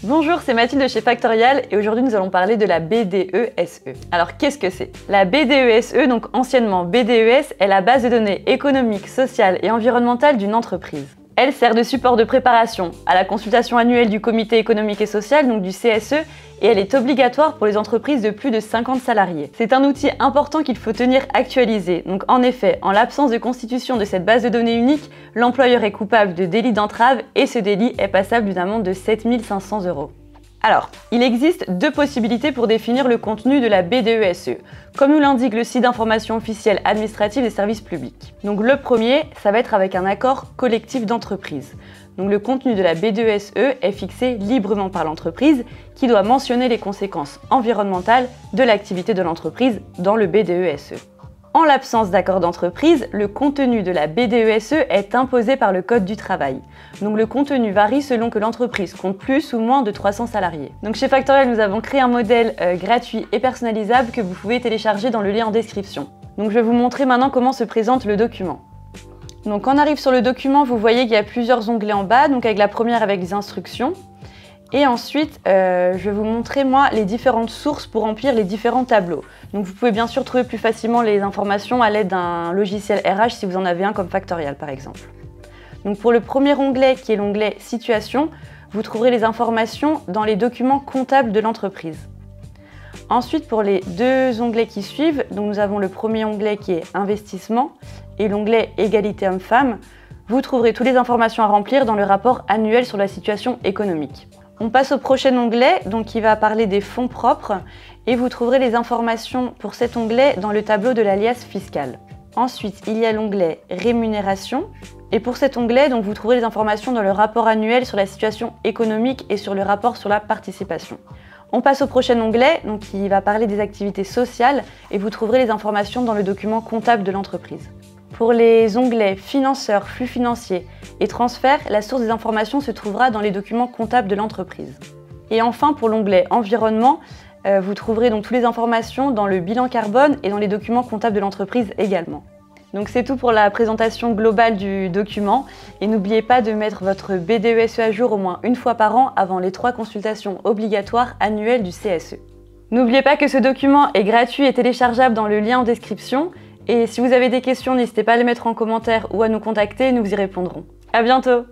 Bonjour, c'est Mathilde de chez Factorial et aujourd'hui nous allons parler de la BDESE. Alors qu'est-ce que c'est? La BDESE, donc anciennement BDES, est la base de données économique, sociale et environnementale d'une entreprise. Elle sert de support de préparation à la consultation annuelle du Comité économique et social, donc du CSE, et elle est obligatoire pour les entreprises de plus de 50 salariés. C'est un outil important qu'il faut tenir actualisé. Donc en effet, en l'absence de constitution de cette base de données unique, l'employeur est coupable de délit d'entrave et ce délit est passable d'une amende de 7 500 €. Alors, il existe deux possibilités pour définir le contenu de la BDESE, comme nous l'indique le site d'information officielle administrative des services publics. Donc le premier, ça va être avec un accord collectif d'entreprise. Donc le contenu de la BDESE est fixé librement par l'entreprise qui doit mentionner les conséquences environnementales de l'activité de l'entreprise dans le BDESE. En l'absence d'accord d'entreprise, le contenu de la BDESE est imposé par le Code du travail. Donc le contenu varie selon que l'entreprise compte plus ou moins de 300 salariés. Donc chez Factorial, nous avons créé un modèle gratuit et personnalisable que vous pouvez télécharger dans le lien en description. Donc je vais vous montrer maintenant comment se présente le document. Donc quand on arrive sur le document, vous voyez qu'il y a plusieurs onglets en bas, donc avec la première avec les instructions. Et ensuite, je vais vous montrer moi les différentes sources pour remplir les différents tableaux. Donc vous pouvez bien sûr trouver plus facilement les informations à l'aide d'un logiciel RH si vous en avez un comme Factorial par exemple. Donc pour le premier onglet qui est l'onglet Situation, vous trouverez les informations dans les documents comptables de l'entreprise. Ensuite pour les deux onglets qui suivent, donc nous avons le premier onglet qui est Investissement et l'onglet Égalité hommes-femmes. Vous trouverez toutes les informations à remplir dans le rapport annuel sur la situation économique. On passe au prochain onglet, donc qui va parler des fonds propres, et vous trouverez les informations pour cet onglet dans le tableau de l'alias fiscal. Ensuite, il y a l'onglet Rémunération, et pour cet onglet, donc, vous trouverez les informations dans le rapport annuel sur la situation économique et sur le rapport sur la participation. On passe au prochain onglet, donc, qui va parler des activités sociales, et vous trouverez les informations dans le document comptable de l'entreprise. Pour les onglets Financeurs, Flux financiers et Transferts, la source des informations se trouvera dans les documents comptables de l'entreprise. Et enfin, pour l'onglet Environnement, vous trouverez donc toutes les informations dans le bilan carbone et dans les documents comptables de l'entreprise également. Donc c'est tout pour la présentation globale du document. Et n'oubliez pas de mettre votre BDESE à jour au moins une fois par an avant les 3 consultations obligatoires annuelles du CSE. N'oubliez pas que ce document est gratuit et téléchargeable dans le lien en description. Et si vous avez des questions, n'hésitez pas à les mettre en commentaire ou à nous contacter, nous y répondrons. À bientôt!